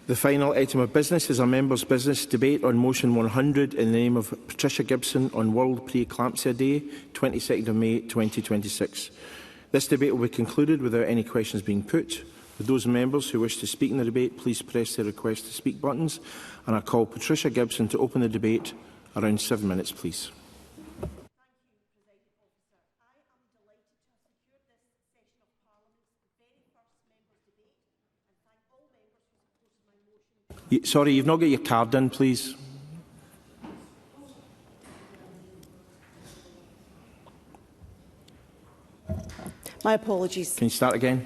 The final item of business is a members' business debate on motion 100 in the name of Patricia Gibson on World Pre-Eclampsia Day, 22nd of May 2026. This debate will be concluded without any questions being put. With those members who wish to speak in the debate, please press the request to speak buttons, and I call Patricia Gibson to open the debate. Around 7 minutes, please. Sorry, you've not got your card in, please. My apologies. Can you start again?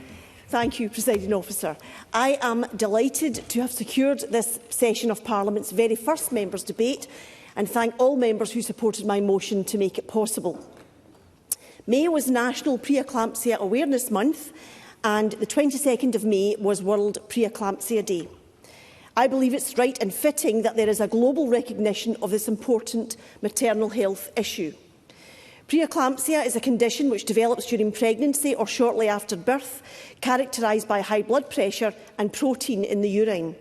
Thank you, Presiding Officer. I am delighted to have secured this session of Parliament's very first members' debate and thank all members who supported my motion to make it possible. May was National Pre-Eclampsia Awareness Month and the 22nd of May was World Pre-Eclampsia Day. I believe it's right and fitting that there is a global recognition of this important maternal health issue. Pre-eclampsia is a condition which develops during pregnancy or shortly after birth, characterised by high blood pressure and protein in the urine.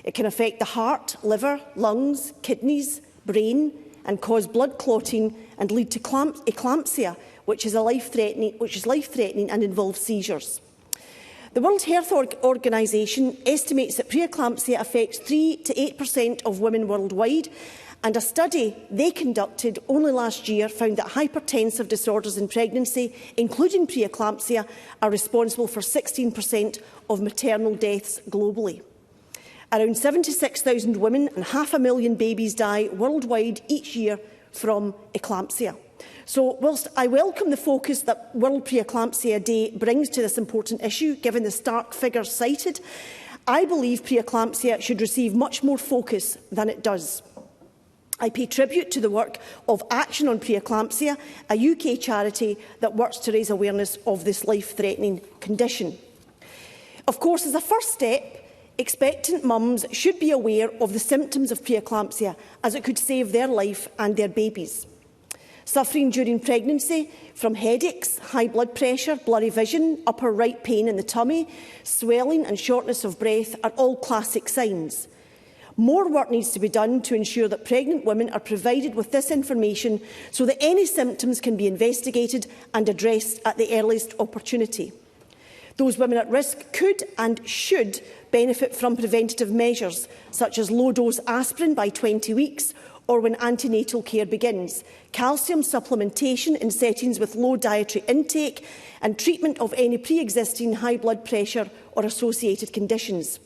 It can affect the heart, liver, lungs, kidneys, brain and cause blood clotting and lead to eclampsia, which is life-threatening and involves seizures. The World Health Organization estimates that pre-eclampsia affects 3 to 8% of women worldwide, and a study they conducted only last year found that hypertensive disorders in pregnancy, including pre-eclampsia, are responsible for 16% of maternal deaths globally. Around 76,000 women and 500,000 babies die worldwide each year from eclampsia. So, whilst I welcome the focus that World Pre-Eclampsia Day brings to this important issue, given the stark figures cited, I believe pre-eclampsia should receive much more focus than it does. I pay tribute to the work of Action on Pre-Eclampsia, a UK charity that works to raise awareness of this life-threatening condition. Of course, as a first step, expectant mums should be aware of the symptoms of pre-eclampsia, as it could save their life and their babies. Suffering during pregnancy from headaches, high blood pressure, blurry vision, upper right pain in the tummy, swelling and shortness of breath are all classic signs. More work needs to be done to ensure that pregnant women are provided with this information so that any symptoms can be investigated and addressed at the earliest opportunity. Those women at risk could and should benefit from preventative measures, such as low-dose aspirin by 20 weeks, or when antenatal care begins, calcium supplementation in settings with low dietary intake, and treatment of any pre-existing high blood pressure or associated conditions.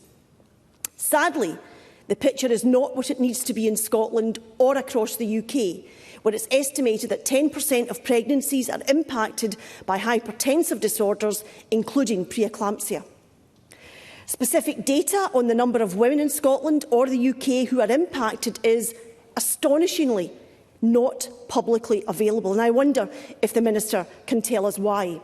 Sadly, the picture is not what it needs to be in Scotland or across the UK, where it's estimated that 10% of pregnancies are impacted by hypertensive disorders, including pre-eclampsia. Specific data on the number of women in Scotland or the UK who are impacted is astonishingly not publicly available, and I wonder if the Minister can tell us why.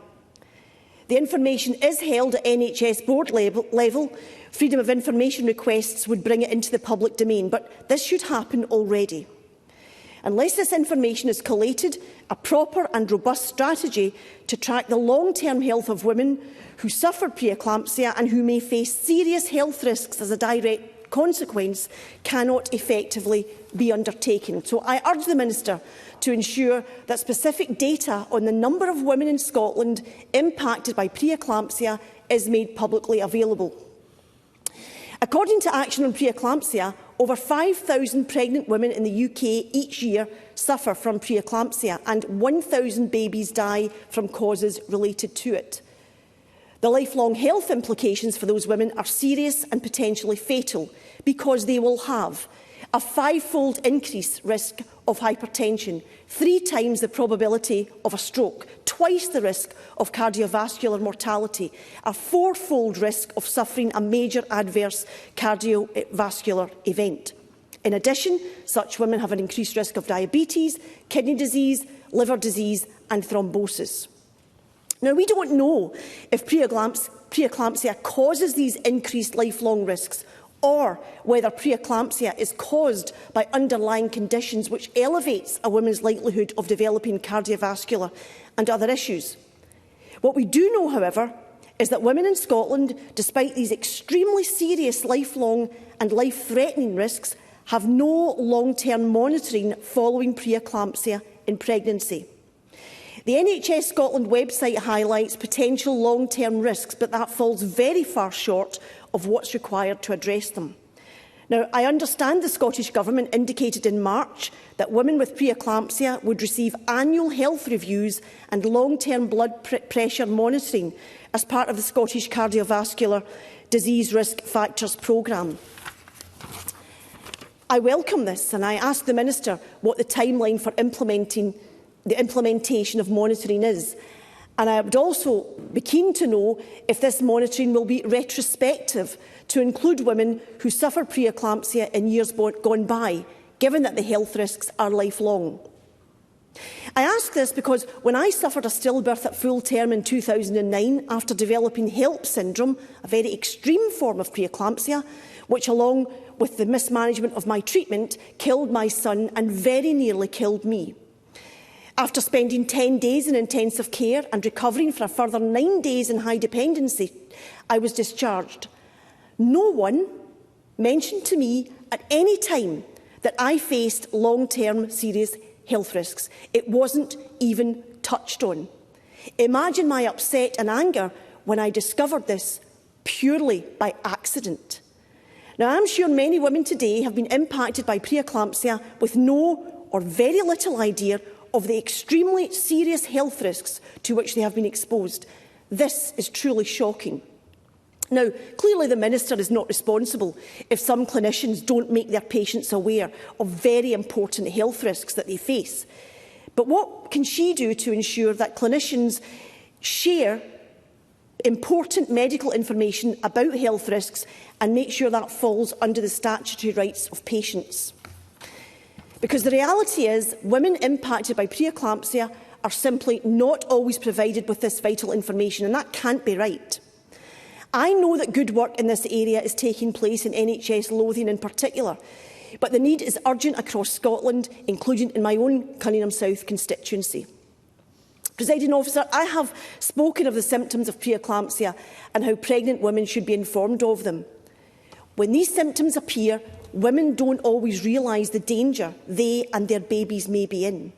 The information is held at NHS board level. Freedom of information requests would bring it into the public domain, but this should happen already. Unless this information is collated, a proper and robust strategy to track the long-term health of women who suffer pre-eclampsia and who may face serious health risks as a direct consequence cannot effectively be undertaken. So I urge the Minister to ensure that specific data on the number of women in Scotland impacted by pre-eclampsia is made publicly available. According to Action on Pre-Eclampsia, over 5,000 pregnant women in the UK each year suffer from pre-eclampsia and 1,000 babies die from causes related to it. The lifelong health implications for those women are serious and potentially fatal because they will have a 5-fold increased risk of hypertension, 3 times the probability of a stroke, twice the risk of cardiovascular mortality, a 4-fold risk of suffering a major adverse cardiovascular event. In addition, such women have an increased risk of diabetes, kidney disease, liver disease and thrombosis. Now, we don't know if pre-eclampsia causes these increased lifelong risks or whether pre-eclampsia is caused by underlying conditions which elevates a woman's likelihood of developing cardiovascular and other issues. What we do know, however, is that women in Scotland, despite these extremely serious lifelong and life-threatening risks, have no long-term monitoring following pre-eclampsia in pregnancy. The NHS Scotland website highlights potential long-term risks, but that falls very far short of what's required to address them. Now, I understand the Scottish Government indicated in March that women with pre-eclampsia would receive annual health reviews and long-term blood pressure monitoring as part of the Scottish Cardiovascular Disease Risk Factors programme. I welcome this, and I ask the Minister what the timeline for the implementation of monitoring is. And I would also be keen to know if this monitoring will be retrospective to include women who suffer pre-eclampsia in years gone by, given that the health risks are lifelong. I ask this because when I suffered a stillbirth at full term in 2009 after developing HELP syndrome, a very extreme form of pre-eclampsia, which along with the mismanagement of my treatment killed my son and very nearly killed me. After spending 10 days in intensive care and recovering for a further 9 days in high dependency, I was discharged. No one mentioned to me at any time that I faced long-term serious health risks. It wasn't even touched on. Imagine my upset and anger when I discovered this purely by accident. Now, I'm sure many women today have been impacted by pre-eclampsia with no or very little idea of the extremely serious health risks to which they have been exposed. This is truly shocking. Now, clearly the Minister is not responsible if some clinicians don't make their patients aware of very important health risks that they face. But what can she do to ensure that clinicians share important medical information about health risks and make sure that falls under the statutory rights of patients? Because the reality is, women impacted by pre-eclampsia are simply not always provided with this vital information, and that can't be right. I know that good work in this area is taking place in NHS Lothian in particular, but the need is urgent across Scotland, including in my own Cunningham South constituency. Presiding Officer, I have spoken of the symptoms of pre-eclampsia and how pregnant women should be informed of them. When these symptoms appear, women don't always realise the danger they and their babies may be in.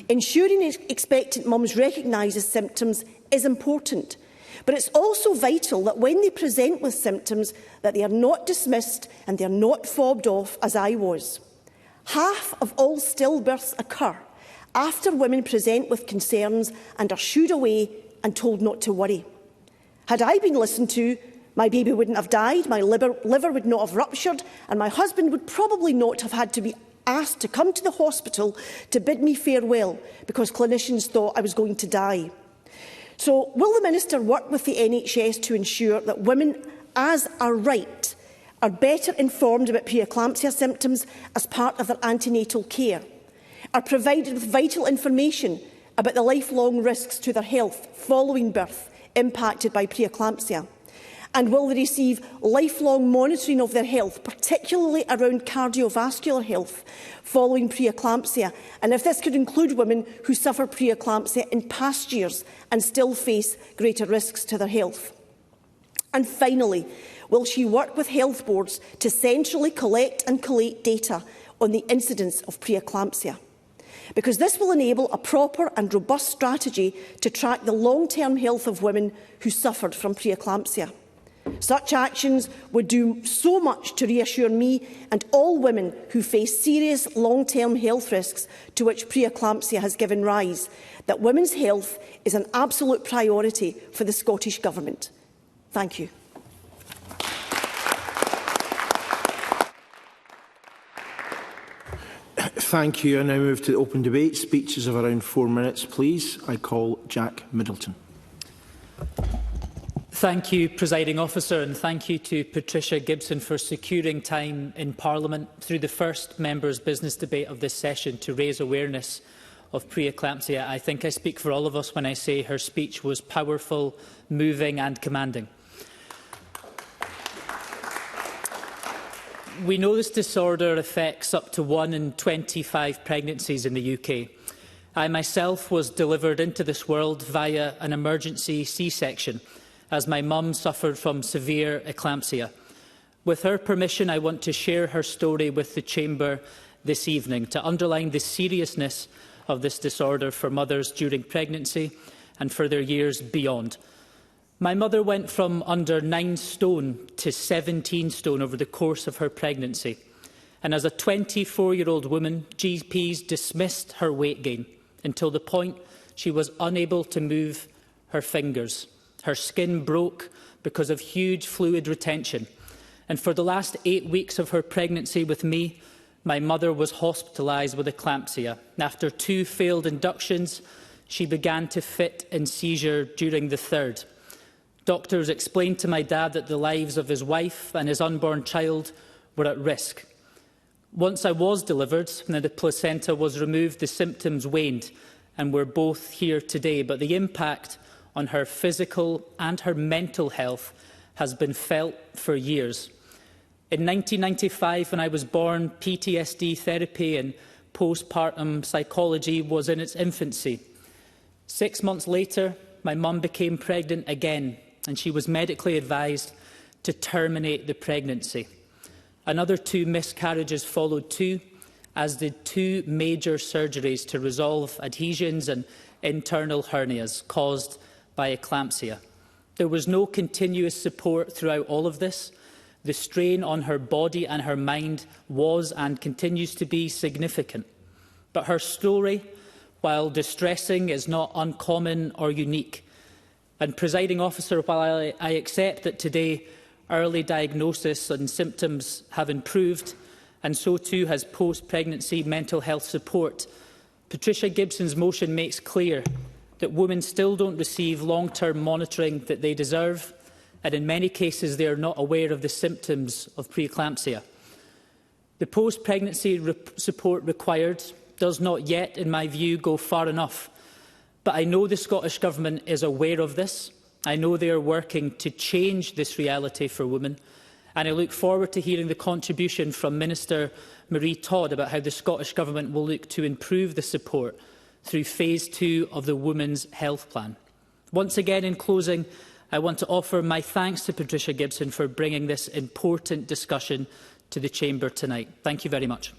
Ensuring expectant mums recognise the symptoms is important, but it's also vital that when they present with symptoms that they are not dismissed and they are not fobbed off, as I was. Half of all stillbirths occur after women present with concerns and are shooed away and told not to worry. Had I been listened to, my baby wouldn't have died, my liver would not have ruptured, and my husband would probably not have had to be asked to come to the hospital to bid me farewell because clinicians thought I was going to die. So, will the Minister work with the NHS to ensure that women, as are right, are better informed about pre-eclampsia symptoms as part of their antenatal care, are provided with vital information about the lifelong risks to their health following birth impacted by pre-eclampsia? And will they receive lifelong monitoring of their health, particularly around cardiovascular health, following pre-eclampsia? And if this could include women who suffer pre-eclampsia in past years and still face greater risks to their health? And finally, will she work with health boards to centrally collect and collate data on the incidence of pre-eclampsia? Because this will enable a proper and robust strategy to track the long-term health of women who suffered from pre-eclampsia. Such actions would do so much to reassure me and all women who face serious long-term health risks to which pre-eclampsia has given rise, that women's health is an absolute priority for the Scottish Government. Thank you. Thank you. I now move to the open debate. Speeches of around 4 minutes, please. I call Jack Middleton. Thank you, Presiding Officer, and thank you to Patricia Gibson for securing time in Parliament through the first members' business debate of this session to raise awareness of pre-eclampsia. I think I speak for all of us when I say her speech was powerful, moving and commanding. We know this disorder affects up to 1 in 25 pregnancies in the UK. I myself was delivered into this world via an emergency C-section as my mum suffered from severe eclampsia. With her permission, I want to share her story with the Chamber this evening to underline the seriousness of this disorder for mothers during pregnancy and for their years beyond. My mother went from under 9 stone to 17 stone over the course of her pregnancy. And as a 24-year-old woman, GPs dismissed her weight gain until the point she was unable to move her fingers. Her skin broke because of huge fluid retention. And for the last 8 weeks of her pregnancy with me, my mother was hospitalised with eclampsia. After 2 failed inductions, she began to fit and seizure during the 3rd. Doctors explained to my dad that the lives of his wife and his unborn child were at risk. Once I was delivered and the placenta was removed, the symptoms waned, and we're both here today. But the impact on her physical and her mental health has been felt for years. In 1995, when I was born, PTSD therapy and postpartum psychology was in its infancy. 6 months later, my mum became pregnant again, and she was medically advised to terminate the pregnancy. Another 2 miscarriages followed too, as did 2 major surgeries to resolve adhesions and internal hernias caused by eclampsia. There was no continuous support throughout all of this. The strain on her body and her mind was and continues to be significant. But her story, while distressing, is not uncommon or unique. And, Presiding Officer, while I accept that today early diagnosis and symptoms have improved, and so too has post-pregnancy mental health support, Patricia Gibson's motion makes clear that women still don't receive long-term monitoring that they deserve, and in many cases they are not aware of the symptoms of pre-eclampsia. The post-pregnancy support required does not yet, in my view, go far enough. But I know the Scottish Government is aware of this. I know they are working to change this reality for women, and I look forward to hearing the contribution from Minister Marie Todd about how the Scottish Government will look to improve the support through Phase 2 of the Women's Health Plan. Once again, in closing, I want to offer my thanks to Patricia Gibson for bringing this important discussion to the Chamber tonight. Thank you very much.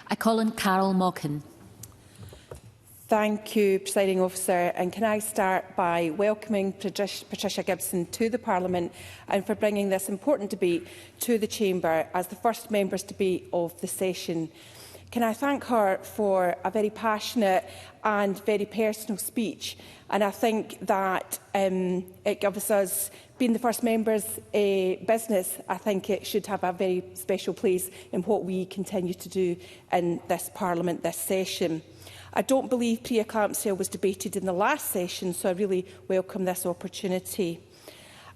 I call on Carol Mockin. Thank you, Presiding Officer. And can I start by welcoming Patricia Gibson to the Parliament and for bringing this important debate to the Chamber as the first members' debate of the session. Can I thank her for a very passionate and very personal speech. And I think that it gives us, being the first members' business, I think it should have a very special place in what we continue to do in this Parliament, this session. I don't believe pre-eclampsia was debated in the last session, so I really welcome this opportunity.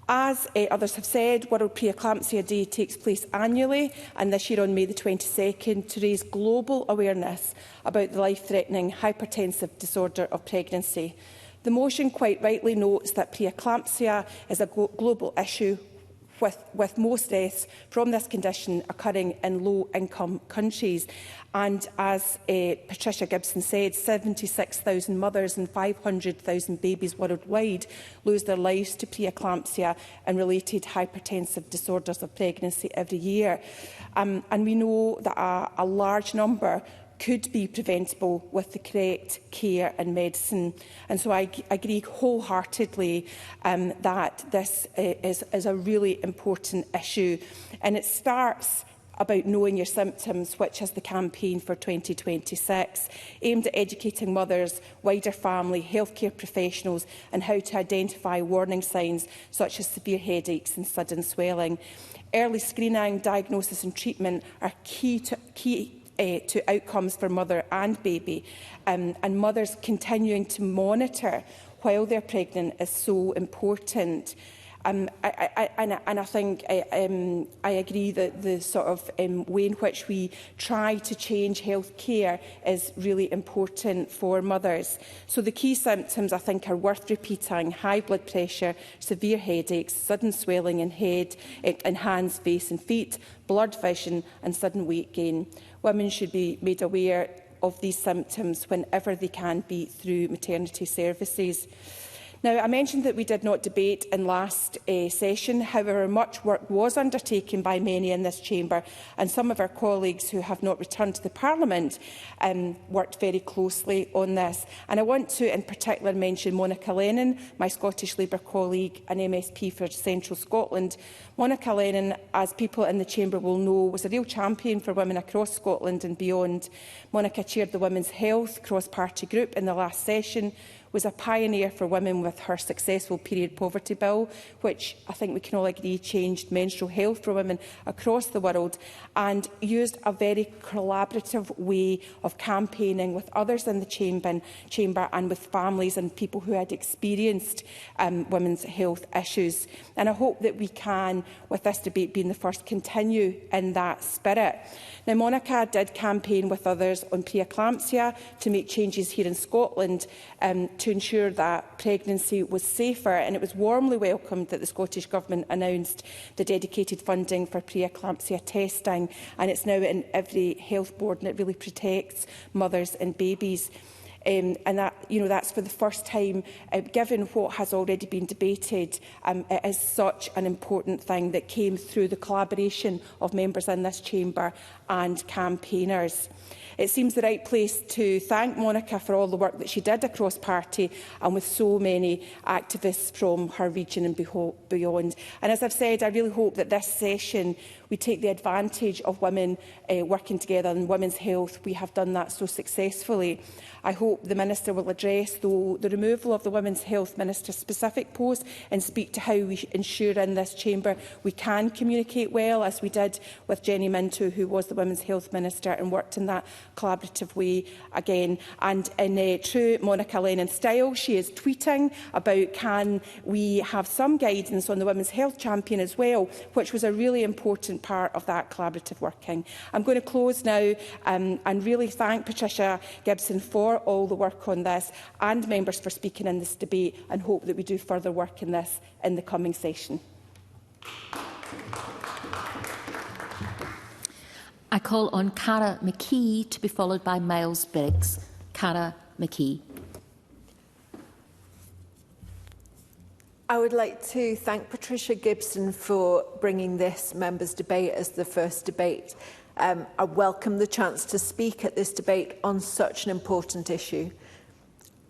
As others have said, World Pre-Eclampsia Day takes place annually, and this year on May the 22nd, to raise global awareness about the life-threatening hypertensive disorder of pregnancy. The motion quite rightly notes that pre-eclampsia is a global issue, with most deaths from this condition occurring in low-income countries. And as Patricia Gibson said, 76,000 mothers and 500,000 babies worldwide lose their lives to pre-eclampsia and related hypertensive disorders of pregnancy every year. And we know that a large number could be preventable with the correct care and medicine. And so I agree wholeheartedly that this is a really important issue. And it starts about knowing your symptoms, which is the campaign for 2026, aimed at educating mothers, wider family, healthcare professionals and how to identify warning signs such as severe headaches and sudden swelling. Early screening, diagnosis and treatment are key to outcomes for mother and baby, and mothers continuing to monitor while they're pregnant is so important. And I think I agree that the sort of way in which we try to change health care is really important for mothers. So the key symptoms, I think, are worth repeating: high blood pressure, severe headaches, sudden swelling in head, in hands, face and feet, blurred vision and sudden weight gain. Women should be made aware of these symptoms whenever they can be through maternity services. Now, I mentioned that we did not debate in last session. However, much work was undertaken by many in this chamber, and some of our colleagues who have not returned to the Parliament worked very closely on this. And I want to, in particular, mention Monica Lennon, my Scottish Labour colleague and MSP for Central Scotland. Monica Lennon, as people in the chamber will know, was a real champion for women across Scotland and beyond. Monica chaired the Women's Health cross-party group in the last session, was a pioneer for women with her successful period poverty bill, which I think we can all agree changed menstrual health for women across the world, and used a very collaborative way of campaigning with others in the chamber and with families and people who had experienced women's health issues. And I hope that we can, with this debate being the first, continue in that spirit. Now, Monica did campaign with others on pre-eclampsia to make changes here in Scotland to ensure that pregnancy was safer, and it was warmly welcomed that the Scottish Government announced the dedicated funding for pre-eclampsia testing, and it's now in every health board, and it really protects mothers and babies. And that, that's for the first time, given what has already been debated. It is such an important thing that came through the collaboration of members in this chamber and campaigners. It seems the right place to thank Monica for all the work that she did across party and with so many activists from her region and beyond. And as I've said, I really hope that this session we take the advantage of women working together in women's health. We have done that so successfully. I hope the Minister will address the removal of the Women's Health Minister-specific post and speak to how we ensure in this chamber we can communicate well, as we did with Jenny Minto, who was the Women's Health Minister, and worked in that collaborative way again. And in true Monica Lennon style, she is tweeting about can we have some guidance on the Women's Health Champion as well, which was a really important part of that collaborative working. I'm going to close now and really thank Patricia Gibson for all the work on this, and members for speaking in this debate, and hope that we do further work in this in the coming session. I call on Cara McKee to be followed by Miles Briggs. Cara McKee. I would like to thank Patricia Gibson for bringing this members' debate as the first debate. I welcome the chance to speak at this debate on such an important issue.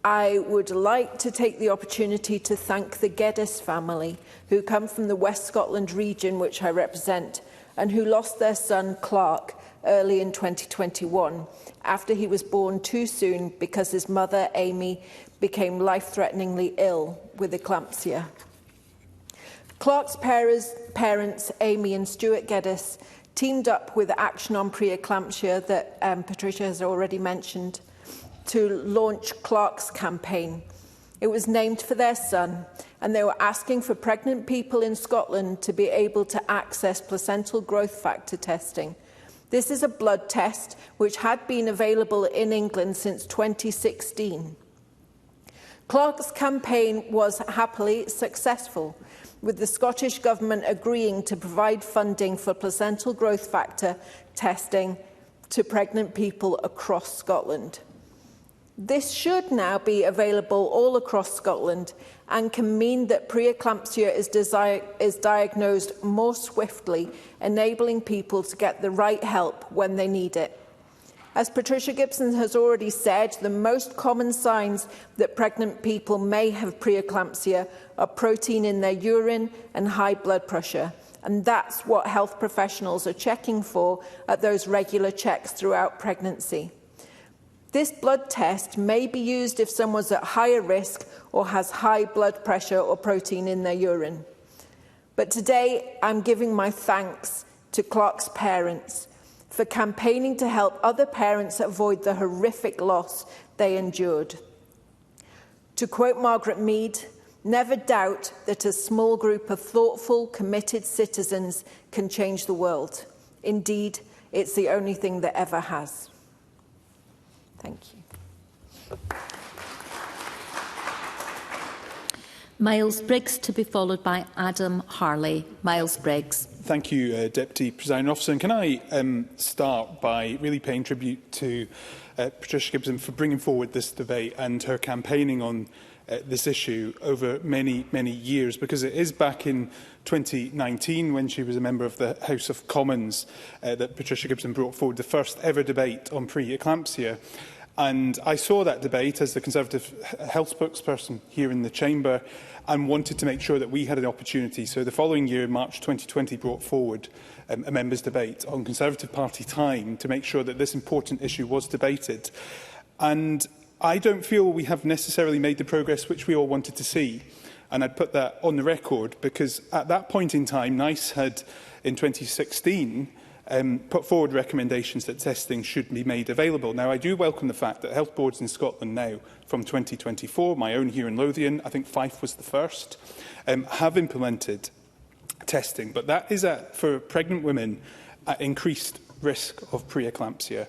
I would like to take the opportunity to thank the Geddes family, who come from the West Scotland region which I represent, and who lost their son Clark early in 2021 after he was born too soon because his mother Amy became life-threateningly ill with eclampsia. Clark's parents, Amy and Stuart Geddes, teamed up with Action on Pre-Eclampsia that Patricia has already mentioned to launch Clark's campaign. It was named for their son, and they were asking for pregnant people in Scotland to be able to access placental growth factor testing. This is a blood test which had been available in England since 2016. Clark's campaign was happily successful, with the Scottish Government agreeing to provide funding for placental growth factor testing to pregnant people across Scotland. This should now be available all across Scotland and can mean that pre-eclampsia is diagnosed more swiftly, enabling people to get the right help when they need it. As Patricia Gibson has already said, the most common signs that pregnant people may have pre-eclampsia are protein in their urine and high blood pressure, and that's what health professionals are checking for at those regular checks throughout pregnancy. This blood test may be used if someone's at higher risk or has high blood pressure or protein in their urine. But today, I'm giving my thanks to Clark's parents for campaigning to help other parents avoid the horrific loss they endured. To quote Margaret Mead, "Never doubt that a small group of thoughtful, committed citizens can change the world. Indeed, it's the only thing that ever has." Thank you. Miles Briggs to be followed by Adam Harley. Miles Briggs. Thank you, Deputy Presiding Officer. And can I start by really paying tribute to Patricia Gibson for bringing forward this debate and her campaigning on this issue over many, many years, because it is back in 2019, when she was a member of the House of Commons, that Patricia Gibson brought forward the first ever debate on pre-eclampsia. And I saw that debate as the Conservative health spokesperson here in the Chamber and wanted to make sure that we had an opportunity. So the following year, March 2020, brought forward a members' debate on Conservative Party time to make sure that this important issue was debated. And I don't feel we have necessarily made the progress which we all wanted to see. And I'd put that on the record because at that point in time, NICE had, in 2016, put forward recommendations that testing should be made available. Now, I do welcome the fact that health boards in Scotland now, from 2024, my own here in Lothian, I think Fife was the first, have implemented testing. But that is for pregnant women at increased risk of pre-eclampsia.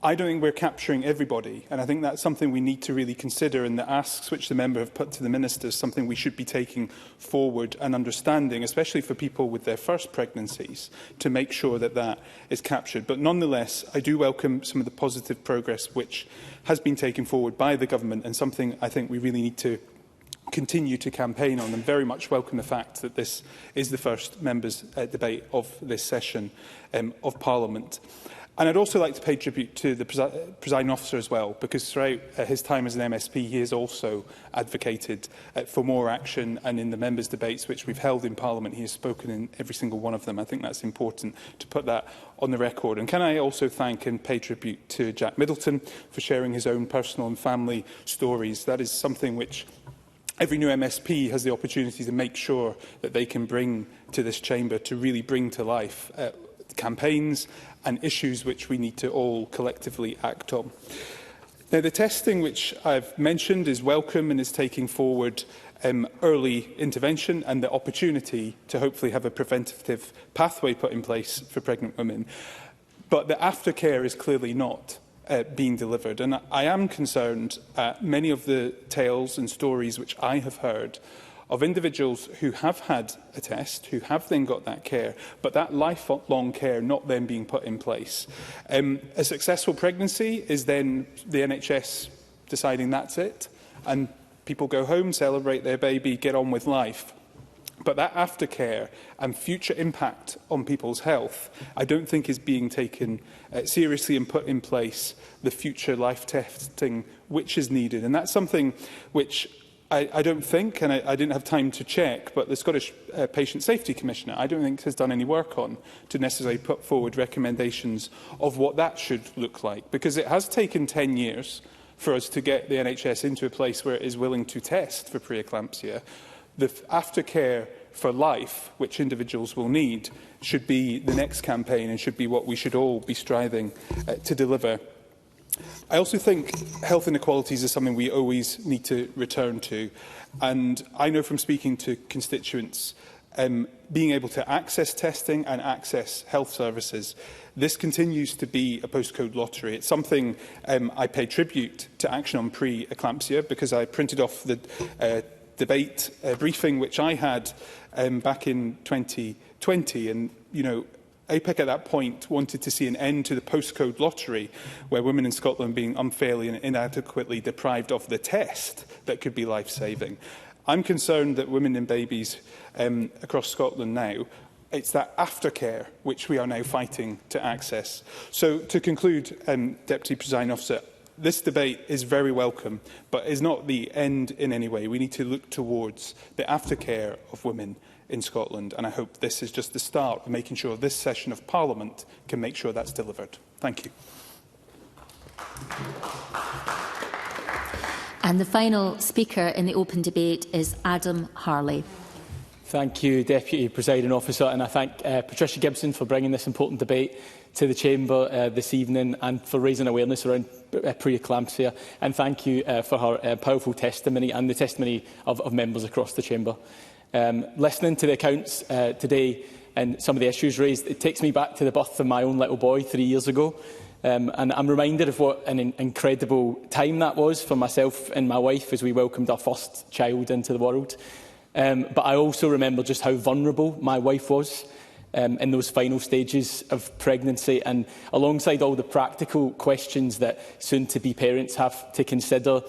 I don't think we're capturing everybody, and I think that's something we need to really consider, and the asks which the member have put to the Minister is something we should be taking forward and understanding, especially for people with their first pregnancies, to make sure that that is captured. But nonetheless, I do welcome some of the positive progress which has been taken forward by the Government, and something I think we really need to continue to campaign on, and very much welcome the fact that this is the first members' debate of this session of Parliament. And I'd also like to pay tribute to the presiding officer as well, because throughout his time as an MSP, he has also advocated for more action, and in the members' debates which we've held in Parliament, he has spoken in every single one of them. I think that's important to put that on the record. And can I also thank and pay tribute to Jack Middleton for sharing his own personal and family stories. That is something which every new MSP has the opportunity to make sure that they can bring to this chamber, to really bring to life campaigns and issues which we need to all collectively act on. Now, the testing which I've mentioned is welcome and is taking forward early intervention and the opportunity to hopefully have a preventative pathway put in place for pregnant women. But the aftercare is clearly not being delivered. And I am concerned at many of the tales and stories which I have heard of individuals who have had a test, who have then got that care, but that lifelong care not then being put in place. A successful pregnancy is then the NHS deciding that's it, and people go home, celebrate their baby, get on with life. But that aftercare and future impact on people's health, I don't think is being taken seriously and put in place the future life testing which is needed. And that's something which I don't think, and I didn't have time to check, but the Scottish Patient Safety Commissioner, I don't think has done any work on to necessarily put forward recommendations of what that should look like. Because it has taken 10 years for us to get the NHS into a place where it is willing to test for pre-eclampsia. The aftercare for life, which individuals will need, should be the next campaign and should be what we should all be striving to deliver. I also think health inequalities is something we always need to return to. And I know from speaking to constituents, being able to access testing and access health services, this continues to be a postcode lottery. It's something I pay tribute to Action on Pre-Eclampsia, because I printed off the debate briefing which I had back in 2020. And, you know, APEC at that point wanted to see an end to the postcode lottery, where women in Scotland are being unfairly and inadequately deprived of the test that could be life-saving. I'm concerned that women and babies across Scotland now, it's that aftercare which we are now fighting to access. So to conclude, Deputy Presiding Officer, this debate is very welcome, but is not the end in any way. We need to look towards the aftercare of women in Scotland, and I hope this is just the start of making sure this session of Parliament can make sure that's delivered. Thank you. And the final speaker in the open debate is Adam Harley. Thank you, Deputy Presiding Officer, and I thank Patricia Gibson for bringing this important debate to the Chamber this evening and for raising awareness around pre-eclampsia. And thank you for her powerful testimony and the testimony of members across the Chamber. Listening to the accounts today and some of the issues raised, it takes me back to the birth of my own little boy 3 years ago. And I'm reminded of what an incredible time that was for myself and my wife as we welcomed our first child into the world. But I also remember just how vulnerable my wife was. in those final stages of pregnancy, and alongside all the practical questions that soon-to-be parents have to consider.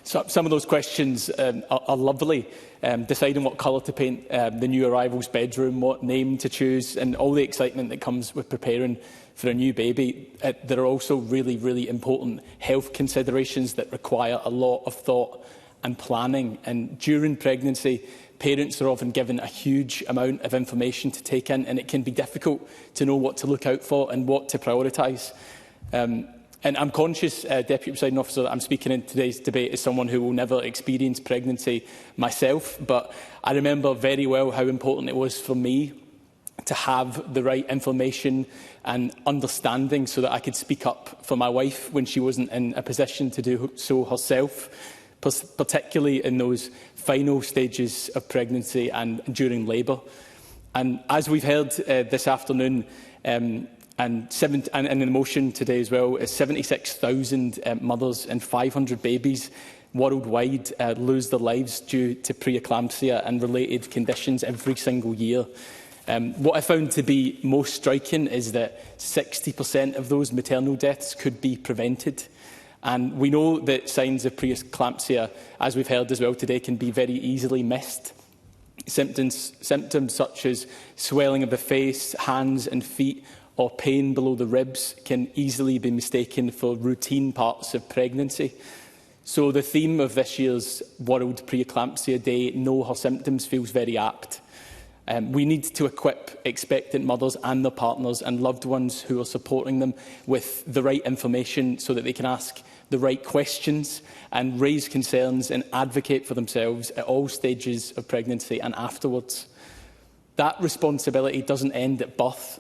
So some of those questions are lovely. Deciding what colour to paint the new arrival's bedroom, what name to choose, and all the excitement that comes with preparing for a new baby. There are also really, really important health considerations that require a lot of thought and planning. And during pregnancy, parents are often given a huge amount of information to take in, and it can be difficult to know what to look out for and what to prioritise. And I'm conscious, Deputy Presiding Officer, that I'm speaking in today's debate as someone who will never experience pregnancy myself, but I remember very well how important it was for me to have the right information and understanding so that I could speak up for my wife when she wasn't in a position to do so herself, particularly in those final stages of pregnancy and during labour. And as we've heard this afternoon, and in the motion today as well, 76,000 mothers and 500 babies worldwide lose their lives due to pre-eclampsia and related conditions every single year. What I found to be most striking is that 60% of those maternal deaths could be prevented. And we know that signs of pre-eclampsia, as we've heard as well today, can be very easily missed. Symptoms such as swelling of the face, hands and feet, or pain below the ribs can easily be mistaken for routine parts of pregnancy. So the theme of this year's World Pre-Eclampsia Day, Know Her Symptoms, feels very apt. We need to equip expectant mothers and their partners and loved ones who are supporting them with the right information so that they can ask the right questions and raise concerns and advocate for themselves at all stages of pregnancy and afterwards. That responsibility doesn't end at birth.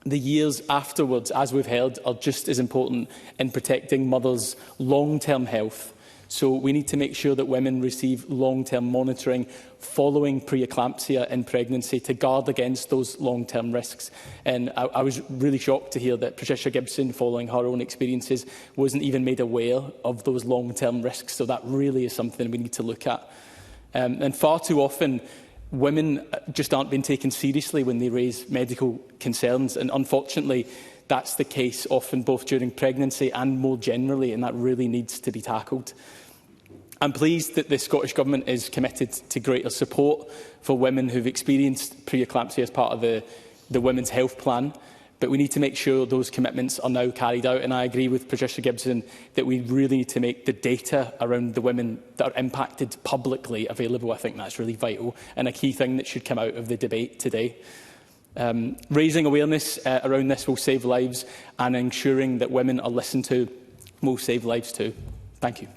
The years afterwards, as we've heard, are just as important in protecting mothers' long-term health. So we need to make sure that women receive long-term monitoring following pre-eclampsia in pregnancy to guard against those long-term risks. And I was really shocked to hear that Patricia Gibson, following her own experiences, wasn't even made aware of those long-term risks. So that really is something we need to look at. And far too often, women just aren't being taken seriously when they raise medical concerns, and unfortunately that's the case often both during pregnancy and more generally, and that really needs to be tackled. I'm pleased that the Scottish Government is committed to greater support for women who've experienced pre-eclampsia as part of the Women's Health Plan, but we need to make sure those commitments are now carried out, and I agree with Patricia Gibson that we really need to make the data around the women that are impacted publicly available. I think that's really vital and a key thing that should come out of the debate today. Raising awareness around this will save lives, and ensuring that women are listened to will save lives too. Thank you.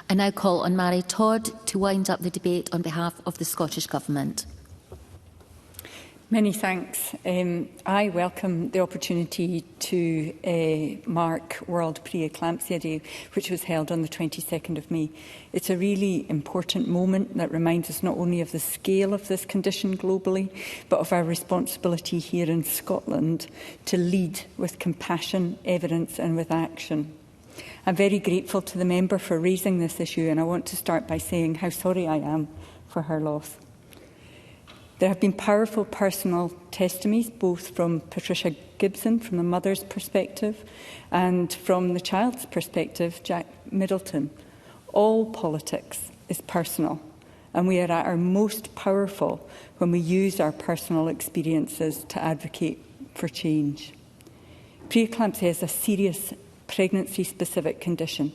I now call on Mary Todd to wind up the debate on behalf of the Scottish Government. Many thanks. I welcome the opportunity to mark World Pre-Eclampsia Day, which was held on the 22nd of May. It's a really important moment that reminds us not only of the scale of this condition globally, but of our responsibility here in Scotland to lead with compassion, evidence and with action. I'm very grateful to the member for raising this issue, and I want to start by saying how sorry I am for her loss. There have been powerful personal testimonies, both from Patricia Gibson, from the mother's perspective, and from the child's perspective, Jack Middleton. All politics is personal, and we are at our most powerful when we use our personal experiences to advocate for change. Pre-eclampsia is a serious pregnancy-specific condition,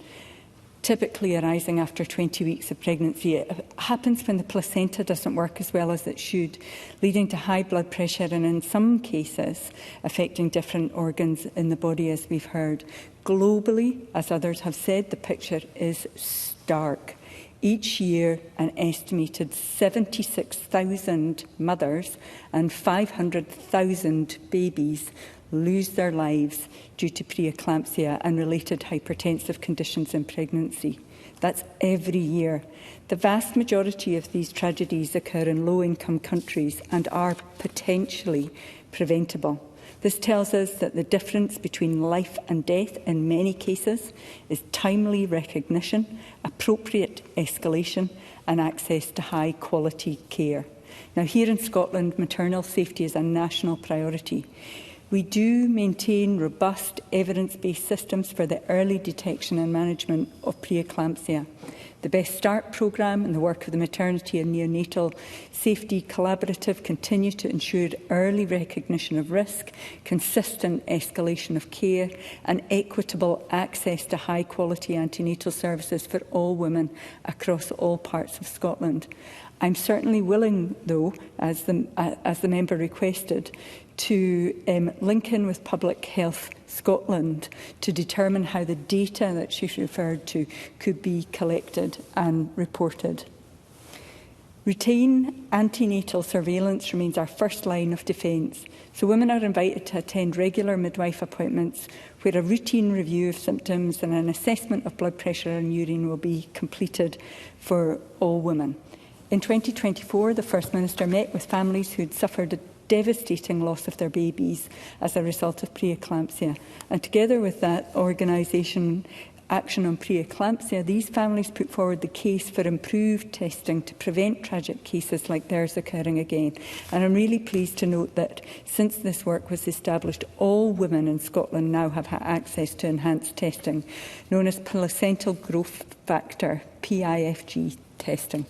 typically arising after 20 weeks of pregnancy. It happens when the placenta doesn't work as well as it should, leading to high blood pressure and in some cases affecting different organs in the body, as we've heard. Globally, as others have said, the picture is stark. Each year, an estimated 76,000 mothers and 500,000 babies lose their lives due to pre-eclampsia and related hypertensive conditions in pregnancy. That's every year. The vast majority of these tragedies occur in low-income countries and are potentially preventable. This tells us that the difference between life and death in many cases is timely recognition, appropriate escalation and access to high-quality care. Now, here in Scotland, maternal safety is a national priority. We do maintain robust evidence-based systems for the early detection and management of pre-eclampsia. The Best Start programme and the work of the Maternity and Neonatal Safety Collaborative continue to ensure early recognition of risk, consistent escalation of care and equitable access to high-quality antenatal services for all women across all parts of Scotland. I'm certainly willing, though, as the member requested, to link in with Public Health Scotland to determine how the data that she referred to could be collected and reported. Routine antenatal surveillance remains our first line of defence, so women are invited to attend regular midwife appointments where a routine review of symptoms and an assessment of blood pressure and urine will be completed for all women. In 2024, the First Minister met with families who had suffered a devastating loss of their babies as a result of pre-eclampsia. And together with that organisation, Action on Pre-Eclampsia, these families put forward the case for improved testing to prevent tragic cases like theirs occurring again. And I'm really pleased to note that since this work was established, all women in Scotland now have had access to enhanced testing, known as placental growth factor, PIFG testing.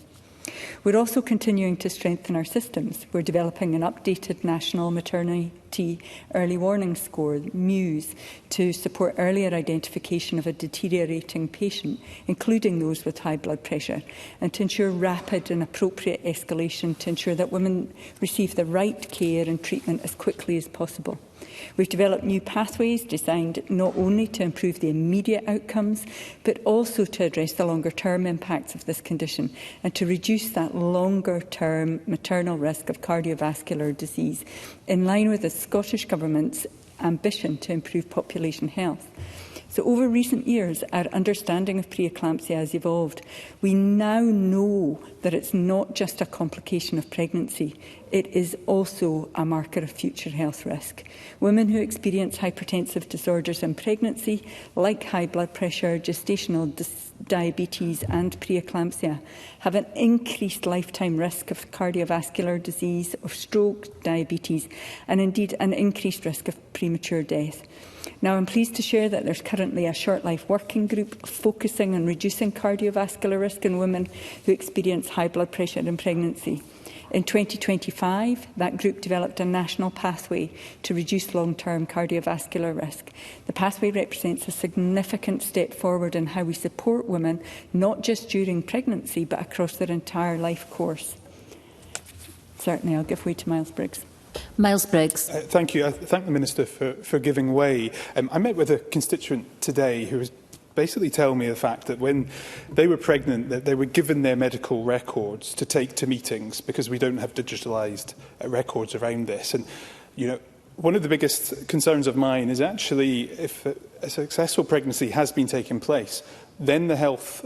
We're also continuing to strengthen our systems. We're developing an updated National Maternity Early Warning Score, MUSE, to support earlier identification of a deteriorating patient, including those with high blood pressure, and to ensure rapid and appropriate escalation to ensure that women receive the right care and treatment as quickly as possible. We've developed new pathways designed not only to improve the immediate outcomes, but also to address the longer-term impacts of this condition and to reduce that longer-term maternal risk of cardiovascular disease, in line with the Scottish Government's ambition to improve population health. So over recent years, our understanding of pre-eclampsia has evolved. We now know that it's not just a complication of pregnancy, it is also a marker of future health risk. Women who experience hypertensive disorders in pregnancy, like high blood pressure, gestational diabetes and pre-eclampsia, have an increased lifetime risk of cardiovascular disease, of stroke, diabetes, and indeed an increased risk of premature death. Now, I'm pleased to share that there's currently a short life working group focusing on reducing cardiovascular risk in women who experience high blood pressure in pregnancy. In 2025, that group developed a national pathway to reduce long-term cardiovascular risk. The pathway represents a significant step forward in how we support women, not just during pregnancy, but across their entire life course. Certainly, I'll give way to Miles Briggs. Miles Briggs. Thank you. I thank the Minister for giving way. I met with a constituent today who was basically telling me the fact that when they were pregnant, that they were given their medical records to take to meetings because we don't have digitalised records around this. And, you know, one of the biggest concerns of mine is actually if a successful pregnancy has been taking place, then the health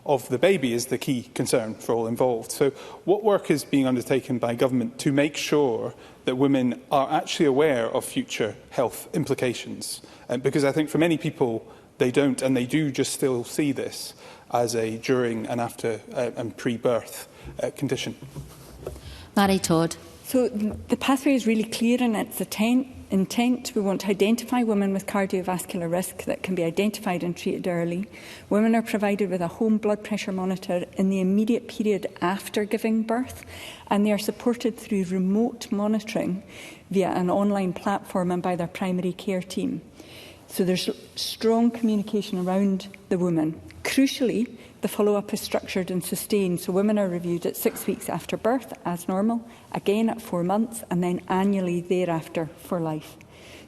of the baby is the key concern for all involved. So what work is being undertaken by government to make sure that women are actually aware of future health implications? Because I think for many people, they don't, and they do just still see this as a during and after and pre-birth condition. Mary Todd. So the pathway is really clear in its intent. We want to identify women with cardiovascular risk that can be identified and treated early. Women are provided with a home blood pressure monitor in the immediate period after giving birth, and they are supported through remote monitoring via an online platform and by their primary care team. So there's strong communication around the woman. Crucially, the follow-up is structured and sustained, so women are reviewed at 6 weeks after birth, as normal, again at 4 months, and then annually thereafter for life.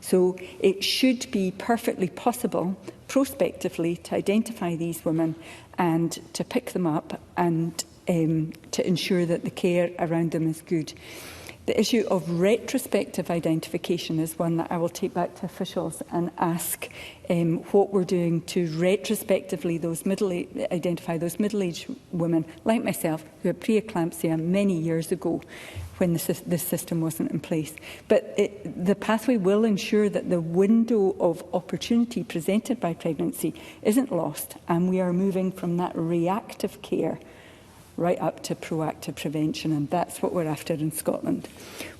So it should be perfectly possible, prospectively, to identify these women and to pick them up and to ensure that the care around them is good. The issue of retrospective identification is one that I will take back to officials and ask what we're doing to retrospectively identify those middle-aged women like myself who had pre-eclampsia many years ago when this system wasn't in place. But the pathway will ensure that the window of opportunity presented by pregnancy isn't lost, and we are moving from that reactive care right up to proactive prevention, and that's what we're after in Scotland.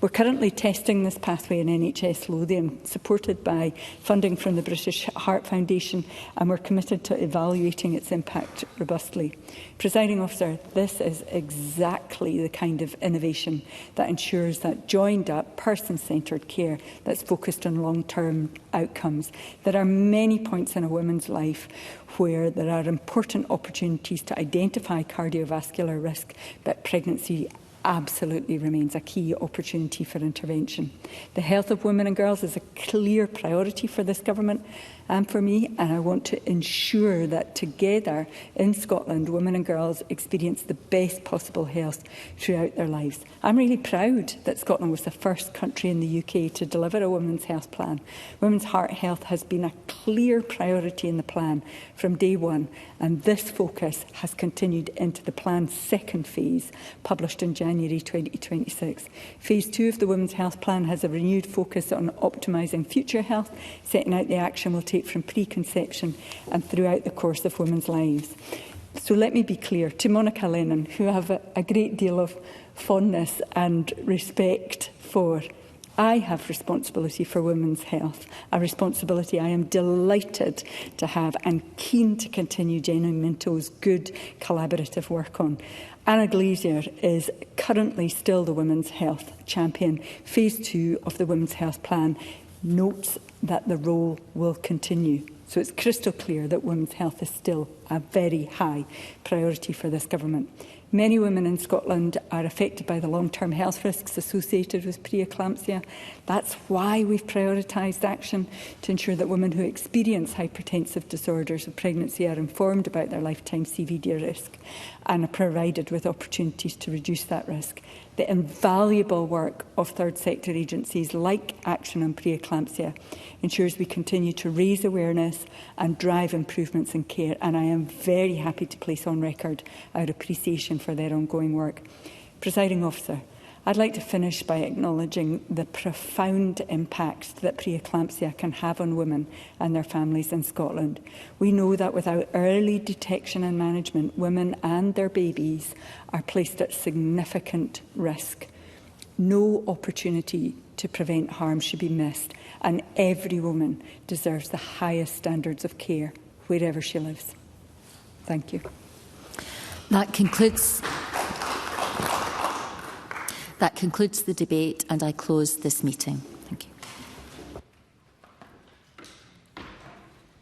We're currently testing this pathway in NHS Lothian, supported by funding from the British Heart Foundation, and we're committed to evaluating its impact robustly. Presiding Officer, this is exactly the kind of innovation that ensures that joined-up, person-centred care that's focused on long-term outcomes. There are many points in a woman's life where there are important opportunities to identify cardiovascular risk, but pregnancy absolutely remains a key opportunity for intervention. The health of women and girls is a clear priority for this government and for me, and I want to ensure that together in Scotland, women and girls experience the best possible health throughout their lives. I'm really proud that Scotland was the first country in the UK to deliver a women's health plan. Women's heart health has been a clear priority in the plan from day one, and this focus has continued into the plan's second phase, published in January 2026. Phase 2 of the Women's Health Plan has a renewed focus on optimising future health, setting out the action we'll take from preconception and throughout the course of women's lives. So let me be clear to Monica Lennon, who I have a great deal of fondness and respect for. I have responsibility for women's health, a responsibility I am delighted to have and keen to continue Jenny Minto's good collaborative work on. Anna Glazier is currently still the women's health champion. Phase 2 of the Women's Health Plan notes that the role will continue. So it's crystal clear that women's health is still a very high priority for this government. Many women in Scotland are affected by the long-term health risks associated with pre-eclampsia. That's why we've prioritised action to ensure that women who experience hypertensive disorders of pregnancy are informed about their lifetime CVD risk and are provided with opportunities to reduce that risk. The invaluable work of third sector agencies like Action on Pre-Eclampsia ensures we continue to raise awareness and drive improvements in care, and I am very happy to place on record our appreciation for their ongoing work. Presiding Officer, I'd like to finish by acknowledging the profound impact that pre-eclampsia can have on women and their families in Scotland. We know that without early detection and management, women and their babies are placed at significant risk. No opportunity to prevent harm should be missed, and every woman deserves the highest standards of care wherever she lives. Thank you. That concludes the debate, and I close this meeting.